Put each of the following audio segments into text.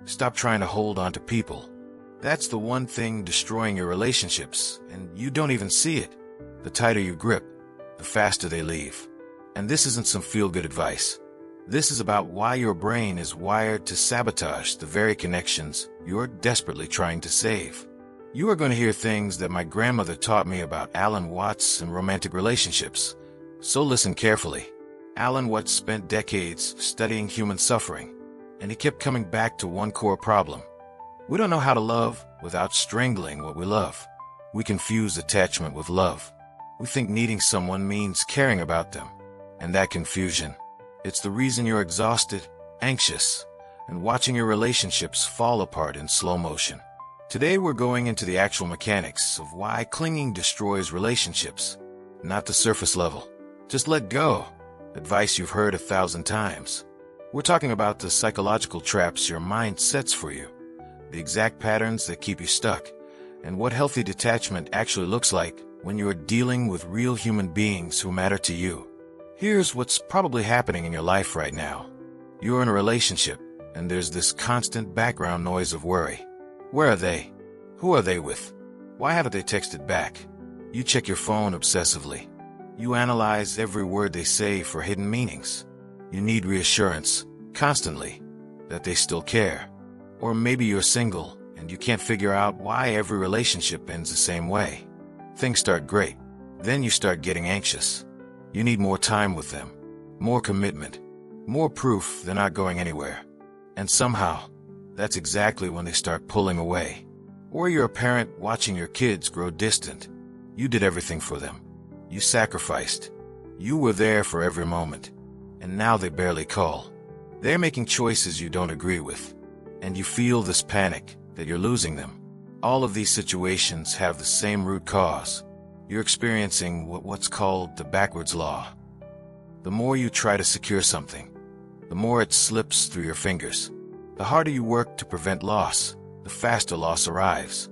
Stop trying to hold on to people. That's the one thing destroying your relationships, and you don't even see it. The tighter you grip, the faster they leave. And this isn't some feel-good advice. This is about why your brain is wired to sabotage the very connections you're desperately trying to save. You are going to hear things that my grandmother taught me about Alan Watts and romantic relationships. So listen carefully. Alan Watts spent decades studying human suffering, and he kept coming back to one core problem. We don't know how to love without strangling what we love. We confuse attachment with love. We think needing someone means caring about them. And that confusion, it's the reason you're exhausted, anxious, and watching your relationships fall apart in slow motion. Today we're going into the actual mechanics of why clinging destroys relationships. Not the surface level. Just let go. Advice you've heard 1,000 times. We're talking about the psychological traps your mind sets for you, the exact patterns that keep you stuck, and what healthy detachment actually looks like when you're dealing with real human beings who matter to you. Here's what's probably happening in your life right now. You're in a relationship, and there's this constant background noise of worry. Where are they? Who are they with? Why haven't they texted back? You check your phone obsessively. You analyze every word they say for hidden meanings. You need reassurance, constantly, that they still care. Or maybe you're single, and you can't figure out why every relationship ends the same way. Things start great. Then you start getting anxious. You need more time with them, more commitment, more proof they're not going anywhere. And somehow, that's exactly when they start pulling away. Or you're a parent watching your kids grow distant. You did everything for them. You sacrificed. You were there for every moment. And now they barely call. They're making choices you don't agree with. And you feel this panic that you're losing them. All of these situations have the same root cause. You're experiencing what's called the backwards law. The more you try to secure something, the more it slips through your fingers. The harder you work to prevent loss, the faster loss arrives.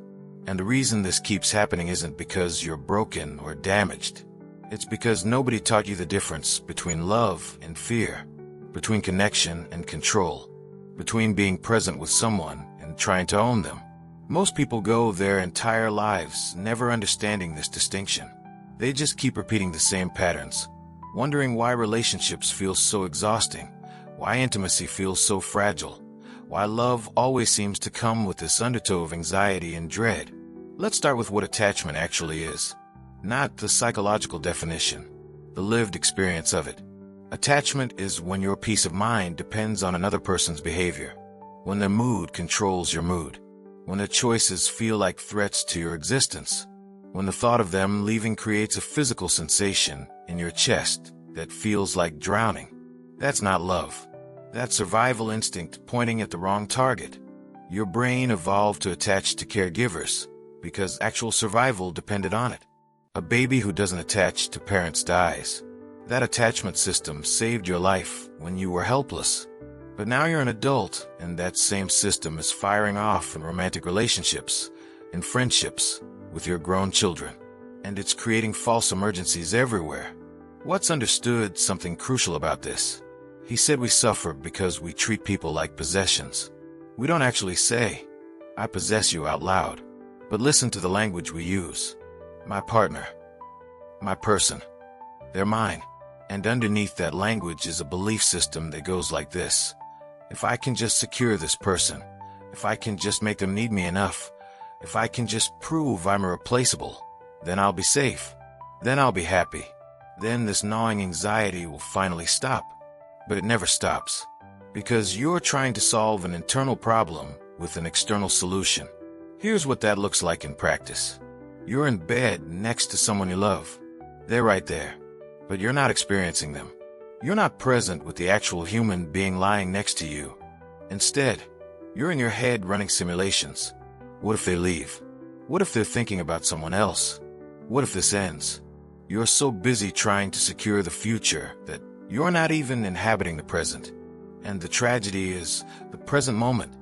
And the reason this keeps happening isn't because you're broken or damaged. It's because nobody taught you the difference between love and fear, between connection and control, between being present with someone and trying to own them. Most people go their entire lives never understanding this distinction. They just keep repeating the same patterns, wondering why relationships feel so exhausting, why intimacy feels so fragile, why love always seems to come with this undertow of anxiety and dread. Let's start with what attachment actually is. Not the psychological definition, the lived experience of it. Attachment is when your peace of mind depends on another person's behavior, when their mood controls your mood, when their choices feel like threats to your existence, when the thought of them leaving creates a physical sensation in your chest that feels like drowning. That's not love. That's survival instinct pointing at the wrong target. Your brain evolved to attach to caregivers because actual survival depended on it. A baby who doesn't attach to parents dies. That attachment system saved your life when you were helpless. But now you're an adult, and that same system is firing off in romantic relationships, in friendships, with your grown children. And it's creating false emergencies everywhere. What's understood something crucial about this? He said we suffer because we treat people like possessions. We don't actually say, "I possess you" out loud. But listen to the language we use. My partner. My person. They're mine. And underneath that language is a belief system that goes like this. If I can just secure this person, if I can just make them need me enough, if I can just prove I'm irreplaceable, then I'll be safe. Then I'll be happy. Then this gnawing anxiety will finally stop. But it never stops. Because you're trying to solve an internal problem with an external solution. Here's what that looks like in practice. You're in bed next to someone you love. They're right there. But you're not experiencing them. You're not present with the actual human being lying next to you. Instead, you're in your head running simulations. What if they leave? What if they're thinking about someone else? What if this ends? You're so busy trying to secure the future that you're not even inhabiting the present. And the tragedy is the present moment,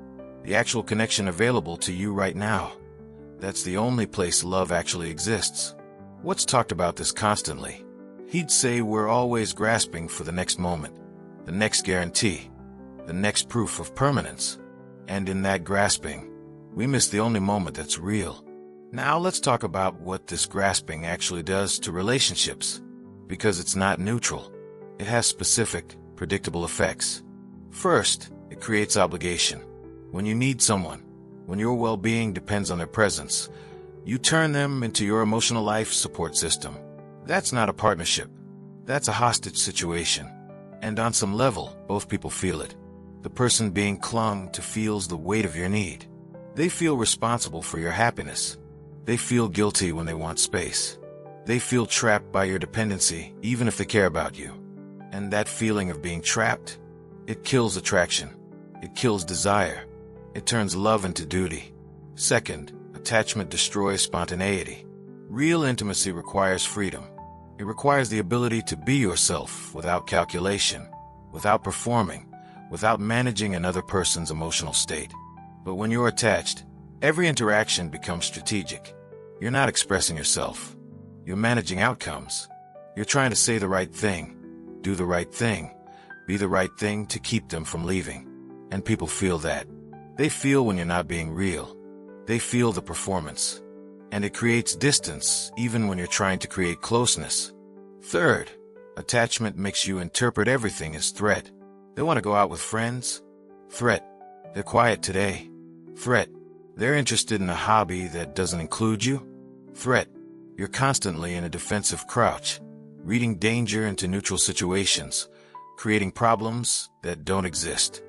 the actual connection available to you right now. That's the only place love actually exists. Watts talked about this constantly. He'd say we're always grasping for the next moment, the next guarantee, the next proof of permanence. And in that grasping, we miss the only moment that's real. Now let's talk about what this grasping actually does to relationships, because it's not neutral. It has specific, predictable effects. First, it creates obligation. When you need someone, when your well-being depends on their presence, you turn them into your emotional life support system. That's not a partnership. That's a hostage situation. And on some level, both people feel it. The person being clung to feels the weight of your need. They feel responsible for your happiness. They feel guilty when they want space. They feel trapped by your dependency, even if they care about you. And that feeling of being trapped, it kills attraction. It kills desire. It turns love into duty. Second, attachment destroys spontaneity. Real intimacy requires freedom. It requires the ability to be yourself without calculation, without performing, without managing another person's emotional state. But when you're attached, every interaction becomes strategic. You're not expressing yourself. You're managing outcomes. You're trying to say the right thing, do the right thing, be the right thing to keep them from leaving. And people feel that. They feel when you're not being real. They feel the performance. And it creates distance even when you're trying to create closeness. Third, attachment makes you interpret everything as threat. They want to go out with friends? Threat. They're quiet today? Threat. They're interested in a hobby that doesn't include you? Threat. You're constantly in a defensive crouch, reading danger into neutral situations, creating problems that don't exist.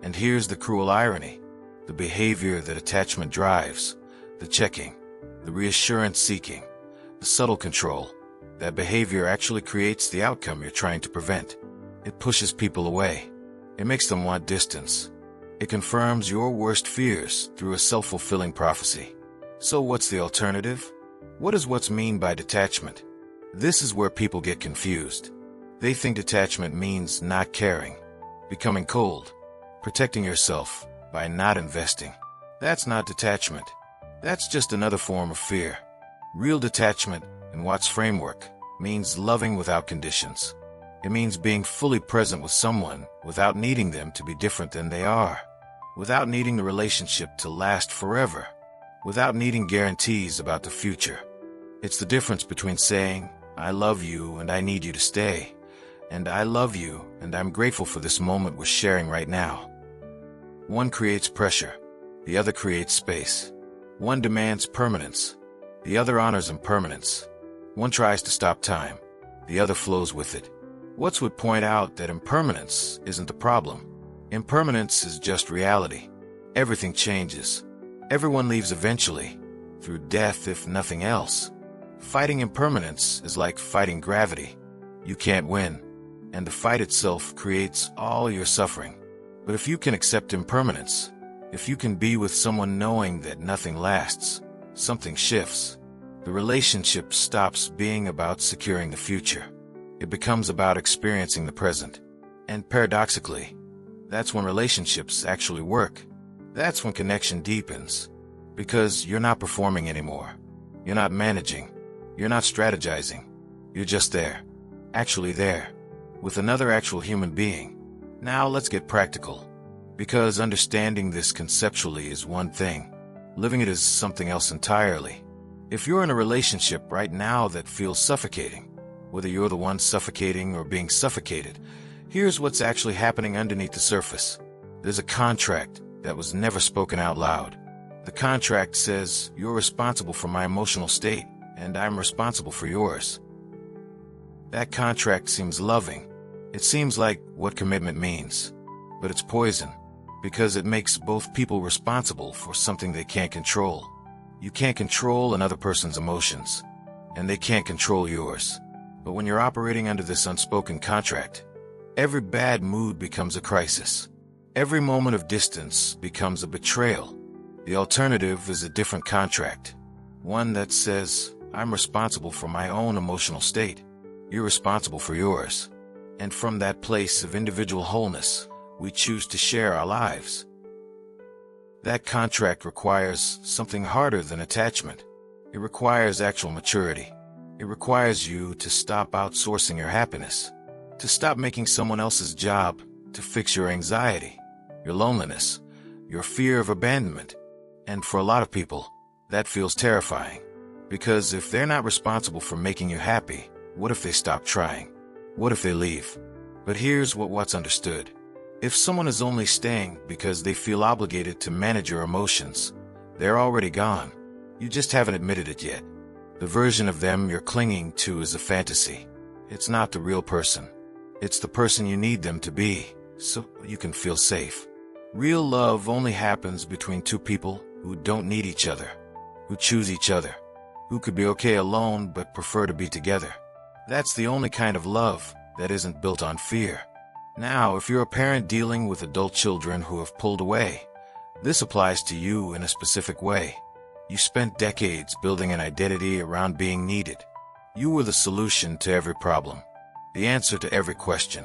And here's the cruel irony. The behavior that attachment drives, the checking, the reassurance seeking, the subtle control, that behavior actually creates the outcome you're trying to prevent. It pushes people away. It makes them want distance. It confirms your worst fears through a self-fulfilling prophecy. So what's the alternative? What is what's mean by detachment? This is where people get confused. They think detachment means not caring, becoming cold, protecting yourself by not investing. That's not detachment. That's just another form of fear. Real detachment, in Watt's framework, means loving without conditions. It means being fully present with someone without needing them to be different than they are, without needing the relationship to last forever, without needing guarantees about the future. It's the difference between saying, I love you and I need you to stay, and I love you and I'm grateful for this moment we're sharing right now. One creates pressure, the other creates space. One demands permanence, the other honors impermanence. One tries to stop time, the other flows with it. Watts would point out that impermanence isn't the problem. Impermanence is just reality. Everything changes. Everyone leaves eventually, through death if nothing else. Fighting impermanence is like fighting gravity. You can't win, and the fight itself creates all your suffering. But if you can accept impermanence, if you can be with someone knowing that nothing lasts, something shifts. The relationship stops being about securing the future. It becomes about experiencing the present. And paradoxically, that's when relationships actually work. That's when connection deepens. Because you're not performing anymore. You're not managing. You're not strategizing. You're just there. Actually there. With another actual human being. Now let's get practical. Because understanding this conceptually is one thing. Living it is something else entirely. If you're in a relationship right now that feels suffocating, whether you're the one suffocating or being suffocated, here's what's actually happening underneath the surface. There's a contract that was never spoken out loud. The contract says, you're responsible for my emotional state, and I'm responsible for yours. That contract seems loving. It seems like what commitment means. But it's poison, because it makes both people responsible for something they can't control. You can't control another person's emotions, and they can't control yours. But when you're operating under this unspoken contract, every bad mood becomes a crisis. Every moment of distance becomes a betrayal. The alternative is a different contract. One that says, I'm responsible for my own emotional state. You're responsible for yours. And from that place of individual wholeness, we choose to share our lives. That contract requires something harder than attachment. It requires actual maturity. It requires you to stop outsourcing your happiness, to stop making someone else's job to fix your anxiety, your loneliness, your fear of abandonment. And for a lot of people, that feels terrifying. Because if they're not responsible for making you happy, what if they stop trying? What if they leave? But here's what's understood. If someone is only staying because they feel obligated to manage your emotions, they're already gone. You just haven't admitted it yet. The version of them you're clinging to is a fantasy. It's not the real person. It's the person you need them to be, so you can feel safe. Real love only happens between two people who don't need each other, who choose each other, who could be okay alone but prefer to be together. That's the only kind of love that isn't built on fear. Now, if you're a parent dealing with adult children who have pulled away, this applies to you in a specific way. You spent decades building an identity around being needed. You were the solution to every problem, the answer to every question,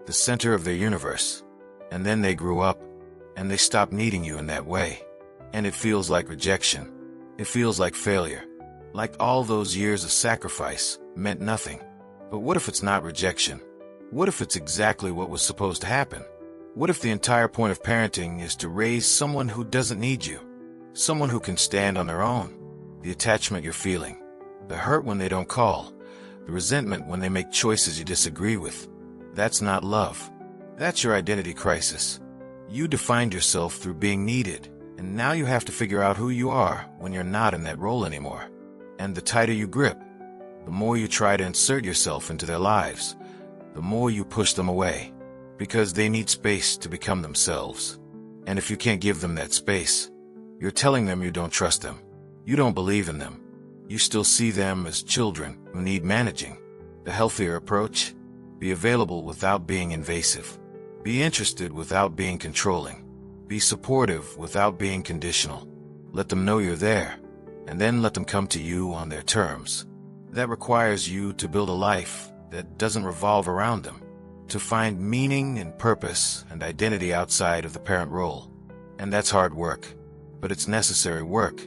the center of their universe. And then they grew up, and they stopped needing you in that way. And it feels like rejection. It feels like failure. Like all those years of sacrifice meant nothing. But what if it's not rejection? What if it's exactly what was supposed to happen? What if the entire point of parenting is to raise someone who doesn't need you? Someone who can stand on their own? The attachment you're feeling, the hurt when they don't call, the resentment when they make choices you disagree with. That's not love. That's your identity crisis. You defined yourself through being needed, and now you have to figure out who you are when you're not in that role anymore. And the tighter you grip, the more you try to insert yourself into their lives, the more you push them away, because they need space to become themselves. And if you can't give them that space, you're telling them you don't trust them. You don't believe in them. You still see them as children who need managing. The healthier approach: be available without being invasive. Be interested without being controlling. Be supportive without being conditional. Let them know you're there, and then let them come to you on their terms. That requires you to build a life that doesn't revolve around them, to find meaning and purpose and identity outside of the parent role. And that's hard work, but it's necessary work,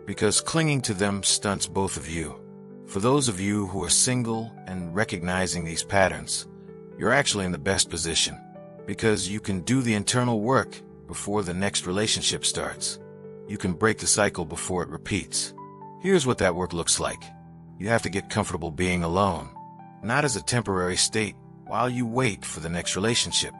because clinging to them stunts both of you. For those of you who are single and recognizing these patterns, you're actually in the best position, because you can do the internal work before the next relationship starts. You can break the cycle before it repeats. Here's what that work looks like. You have to get comfortable being alone, not as a temporary state while you wait for the next relationship,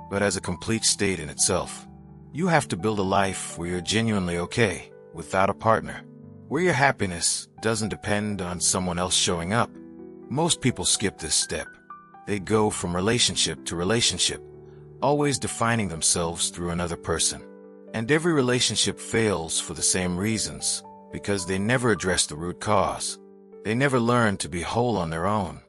but as a complete state in itself. You have to build a life where you're genuinely okay without a partner, where your happiness doesn't depend on someone else showing up. Most people skip this step. They go from relationship to relationship, always defining themselves through another person. And every relationship fails for the same reasons, because they never address the root cause. They never learn to be whole on their own.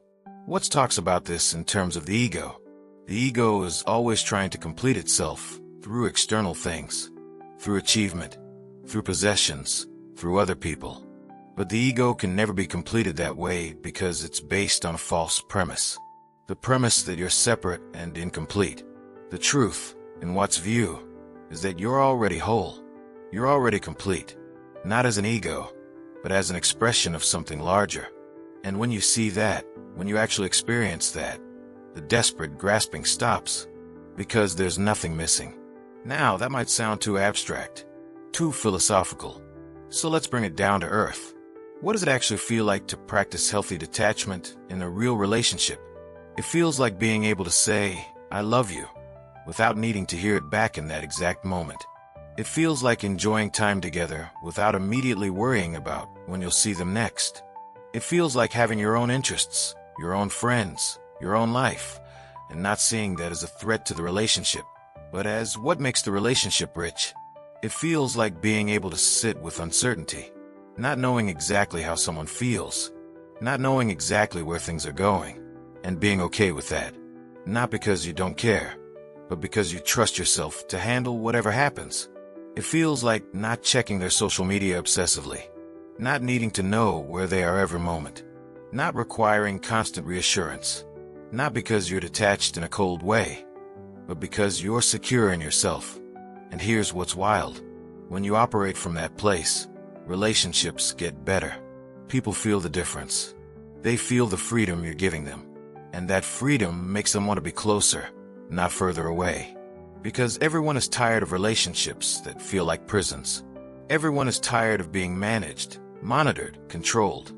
Watts talks about this in terms of the ego. The ego is always trying to complete itself through external things, through achievement, through possessions, through other people. But the ego can never be completed that way because it's based on a false premise. The premise that you're separate and incomplete. The truth, in Watts' view, is that you're already whole. You're already complete, not as an ego, but as an expression of something larger. And when you see that, when you actually experience that, the desperate grasping stops, because there's nothing missing. Now, that might sound too abstract, too philosophical. So let's bring it down to earth. What does it actually feel like to practice healthy detachment in a real relationship? It feels like being able to say, "I love you," without needing to hear it back in that exact moment. It feels like enjoying time together without immediately worrying about when you'll see them next. It feels like having your own interests, your own friends, your own life, and not seeing that as a threat to the relationship, but as what makes the relationship rich. It feels like being able to sit with uncertainty, not knowing exactly how someone feels, not knowing exactly where things are going, and being okay with that. Not because you don't care, but because you trust yourself to handle whatever happens. It feels like not checking their social media obsessively, not needing to know where they are every moment, not requiring constant reassurance, not because you're detached in a cold way, but because you're secure in yourself. And here's what's wild. When you operate from that place, relationships get better. People feel the difference. They feel the freedom you're giving them. And that freedom makes them want to be closer, not further away. Because everyone is tired of relationships that feel like prisons. Everyone is tired of being managed, monitored, controlled.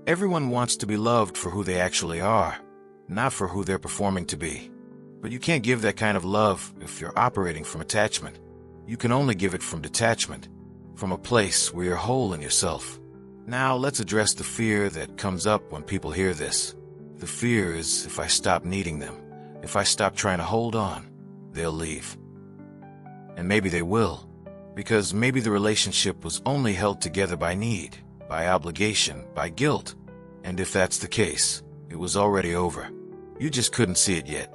Everyone wants to be loved for who they actually are, not for who they're performing to be. But you can't give that kind of love if you're operating from attachment. You can only give it from detachment, from a place where you're whole in yourself. Now let's address the fear that comes up when people hear this. The fear is, if I stop needing them, if I stop trying to hold on, they'll leave. And maybe they will, because maybe the relationship was only held together by need, by obligation, by guilt. And if that's the case, it was already over. You just couldn't see it yet.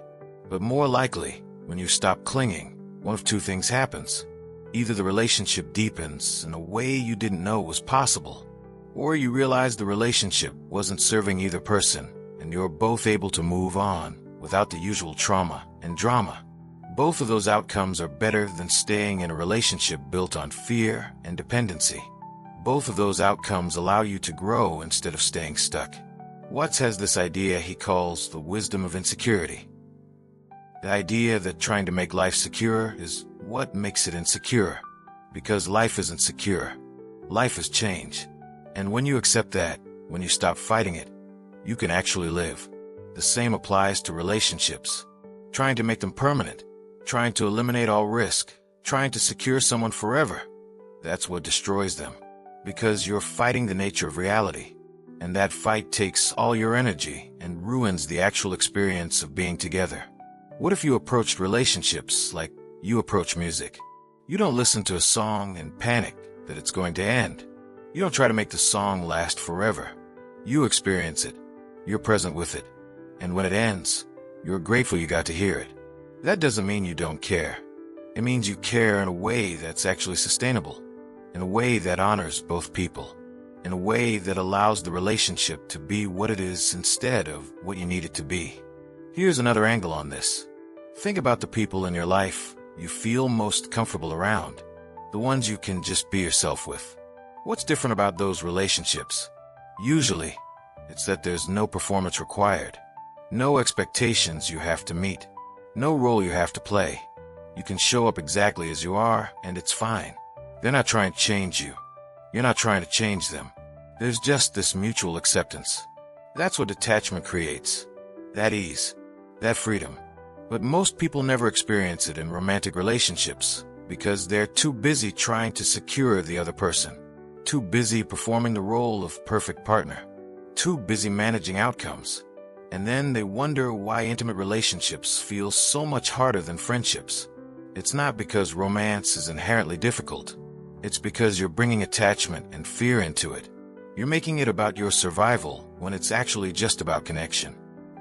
But more likely, when you stop clinging, one of two things happens. Either the relationship deepens in a way you didn't know was possible, or you realize the relationship wasn't serving either person, and you're both able to move on without the usual trauma and drama. Both of those outcomes are better than staying in a relationship built on fear and dependency. Both of those outcomes allow you to grow instead of staying stuck. Watts has this idea he calls the wisdom of insecurity. The idea that trying to make life secure is what makes it insecure. Because life isn't secure. Life is change. And when you accept that, when you stop fighting it, you can actually live. The same applies to relationships. Trying to make them permanent, trying to eliminate all risk, trying to secure someone forever. That's what destroys them. Because you're fighting the nature of reality. And that fight takes all your energy and ruins the actual experience of being together. What if you approached relationships like you approach music? You don't listen to a song and panic that it's going to end. You don't try to make the song last forever. You experience it. You're present with it. And when it ends, you're grateful you got to hear it. That doesn't mean you don't care. It means you care in a way that's actually sustainable, in a way that honors both people, in a way that allows the relationship to be what it is instead of what you need it to be. Here's another angle on this. Think about the people in your life you feel most comfortable around, the ones you can just be yourself with. What's different about those relationships? Usually, it's that there's no performance required, no expectations you have to meet, no role you have to play. You can show up exactly as you are, and it's fine. They're not trying to change you. You're not trying to change them. There's just this mutual acceptance. That's what detachment creates. That ease, that freedom. But most people never experience it in romantic relationships because they're too busy trying to secure the other person, too busy performing the role of perfect partner, too busy managing outcomes. And then they wonder why intimate relationships feel so much harder than friendships. It's not because romance is inherently difficult. It's because you're bringing attachment and fear into it. You're making it about your survival when it's actually just about connection.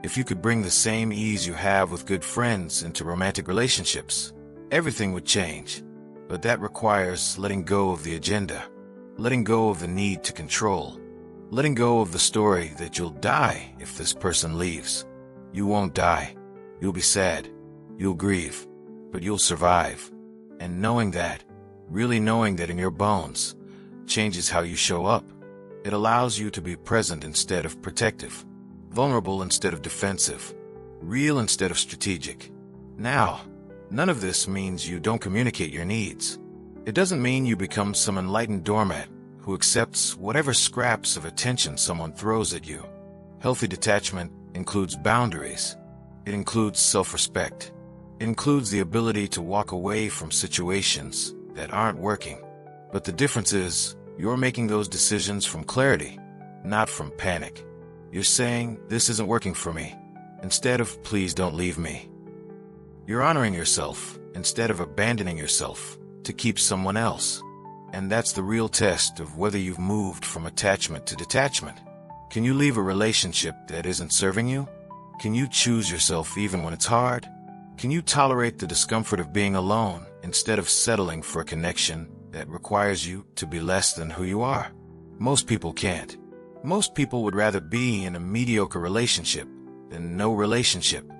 If you could bring the same ease you have with good friends into romantic relationships, everything would change. But that requires letting go of the agenda, letting go of the need to control, letting go of the story that you'll die if this person leaves. You won't die. You'll be sad. You'll grieve. But you'll survive. And knowing that, really knowing that in your bones, changes how you show up. It allows you to be present instead of protective, vulnerable instead of defensive, real instead of strategic. Now, none of this means you don't communicate your needs. It doesn't mean you become some enlightened doormat who accepts whatever scraps of attention someone throws at you. Healthy detachment includes boundaries. It includes self-respect. It includes the ability to walk away from situations that aren't working. But the difference is, you're making those decisions from clarity, not from panic. You're saying, this isn't working for me, instead of, please don't leave me. You're honoring yourself, instead of abandoning yourself, to keep someone else. And that's the real test of whether you've moved from attachment to detachment. Can you leave a relationship that isn't serving you? Can you choose yourself even when it's hard? Can you tolerate the discomfort of being alone instead of settling for a connection that requires you to be less than who you are? Most people can't. Most people would rather be in a mediocre relationship than no relationship.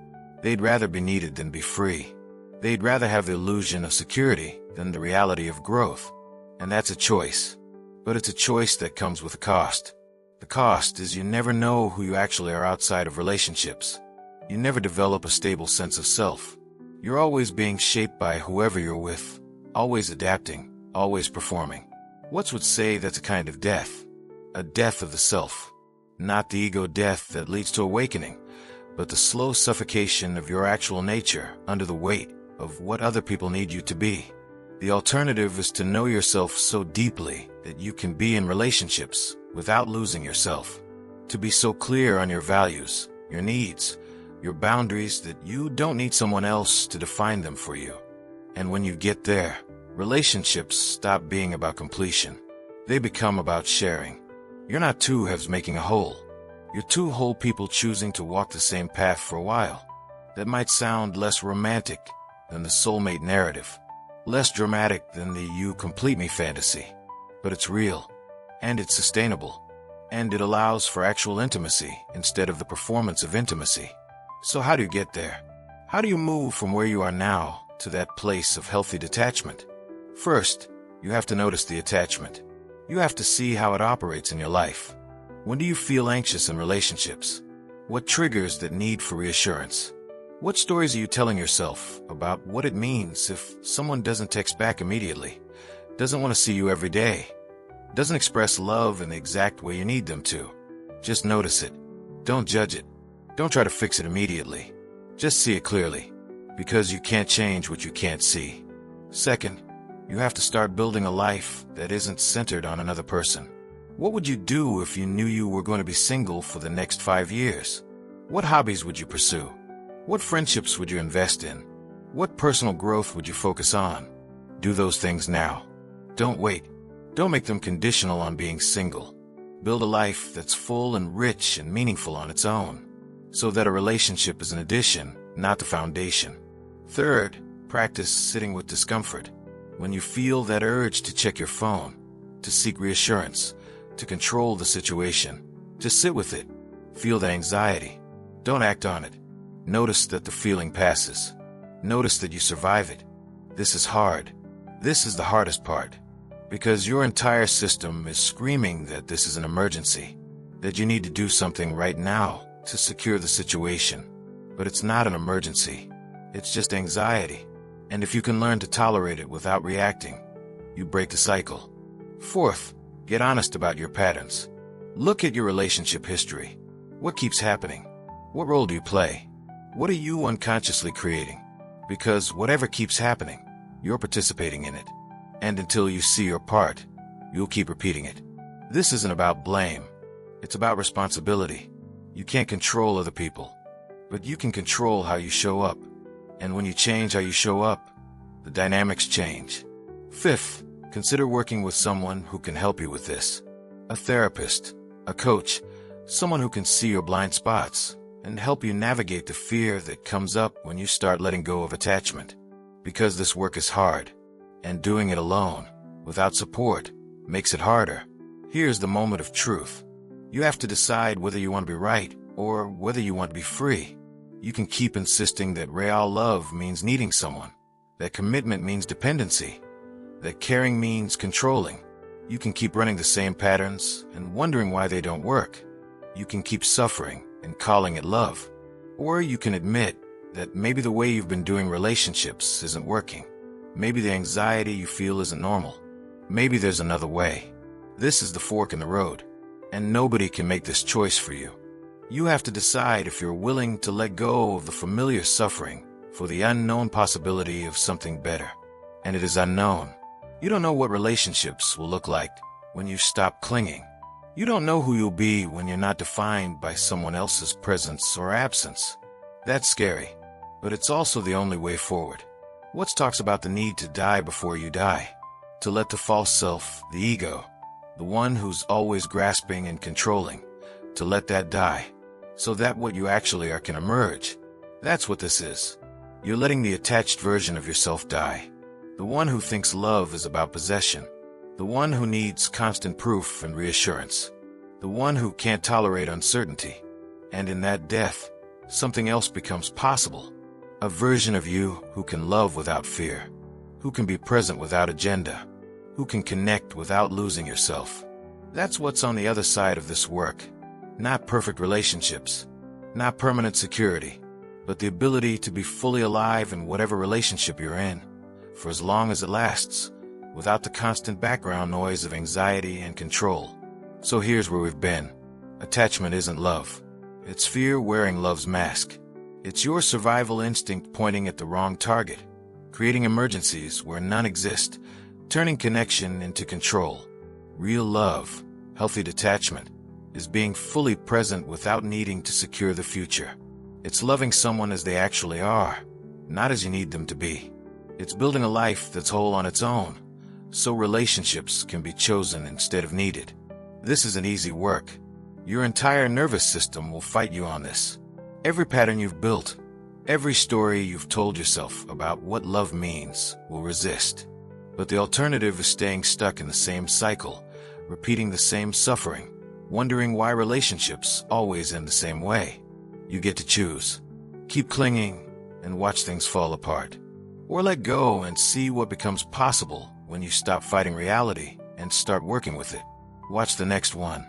They'd rather be needed than be free. They'd rather have the illusion of security than the reality of growth. And that's a choice. But it's a choice that comes with a cost. The cost is you never know who you actually are outside of relationships. You never develop a stable sense of self. You're always being shaped by whoever you're with, always adapting, always performing. What would say that's a kind of death? A death of the self. Not the ego death that leads to awakening, but the slow suffocation of your actual nature under the weight of what other people need you to be. The alternative is to know yourself so deeply that you can be in relationships without losing yourself. To be so clear on your values, your needs, your boundaries that you don't need someone else to define them for you. And when you get there, relationships stop being about completion. They become about sharing. You're not two halves making a whole. You're two whole people choosing to walk the same path for a while. That might sound less romantic than the soulmate narrative, less dramatic than the "you complete me" fantasy. But it's real, and it's sustainable, and it allows for actual intimacy instead of the performance of intimacy. So how do you get there? How do you move from where you are now to that place of healthy detachment? First, you have to notice the attachment. You have to see how it operates in your life. When do you feel anxious in relationships? What triggers that need for reassurance? What stories are you telling yourself about what it means if someone doesn't text back immediately, doesn't want to see you every day, doesn't express love in the exact way you need them to? Just notice it. Don't judge it. Don't try to fix it immediately. Just see it clearly, because you can't change what you can't see. Second, you have to start building a life that isn't centered on another person. What would you do if you knew you were going to be single for the next 5 years? What hobbies would you pursue? What friendships would you invest in? What personal growth would you focus on? Do those things now. Don't wait. Don't make them conditional on being single. Build a life that's full and rich and meaningful on its own, so that a relationship is an addition, not the foundation. Third, practice sitting with discomfort. When you feel that urge to check your phone, to seek reassurance, to control the situation, just sit with it. Feel the anxiety. Don't act on it. Notice that the feeling passes. Notice that you survive it. This is hard. This is the hardest part, because your entire system is screaming that this is an emergency, that you need to do something right now to secure the situation. But it's not an emergency. It's just anxiety. And if you can learn to tolerate it without reacting, you break the cycle. Fourth, get honest about your patterns. Look at your relationship history. What keeps happening? What role do you play? What are you unconsciously creating? Because whatever keeps happening, you're participating in it. And until you see your part, you'll keep repeating it. This isn't about blame. It's about responsibility. You can't control other people, but you can control how you show up. And when you change how you show up, the dynamics change. Fifth, consider working with someone who can help you with this. A therapist, a coach, someone who can see your blind spots and help you navigate the fear that comes up when you start letting go of attachment. Because this work is hard, and doing it alone, without support, makes it harder. Here's the moment of truth. You have to decide whether you want to be right or whether you want to be free. You can keep insisting that real love means needing someone, that commitment means dependency, that caring means controlling. You can keep running the same patterns and wondering why they don't work. You can keep suffering and calling it love. Or you can admit that maybe the way you've been doing relationships isn't working. Maybe the anxiety you feel isn't normal. Maybe there's another way. This is the fork in the road, and nobody can make this choice for you. You have to decide if you're willing to let go of the familiar suffering for the unknown possibility of something better. And it is unknown. You don't know what relationships will look like when you stop clinging. You don't know who you'll be when you're not defined by someone else's presence or absence. That's scary, but it's also the only way forward. Watts talks about the need to die before you die, to let the false self, the ego, the one who's always grasping and controlling, to let that die, so that what you actually are can emerge. That's what this is. You're letting the attached version of yourself die, the one who thinks love is about possession, the one who needs constant proof and reassurance, the one who can't tolerate uncertainty. And in that death, something else becomes possible. A version of you who can love without fear, who can be present without agenda, who can connect without losing yourself. That's what's on the other side of this work. Not perfect relationships, not permanent security, but the ability to be fully alive in whatever relationship you're in, for as long as it lasts, without the constant background noise of anxiety and control. So here's where we've been. Attachment isn't love. It's fear wearing love's mask. It's your survival instinct pointing at the wrong target, creating emergencies where none exist, turning connection into control. Real love, healthy detachment, is being fully present without needing to secure the future. It's loving someone as they actually are, not as you need them to be. It's building a life that's whole on its own, so relationships can be chosen instead of needed. This isn't easy work. Your entire nervous system will fight you on this. Every pattern you've built, every story you've told yourself about what love means will resist. But the alternative is staying stuck in the same cycle, repeating the same suffering, wondering why relationships always end the same way. You get to choose. Keep clinging and watch things fall apart. Or let go and see what becomes possible when you stop fighting reality and start working with it. Watch the next one.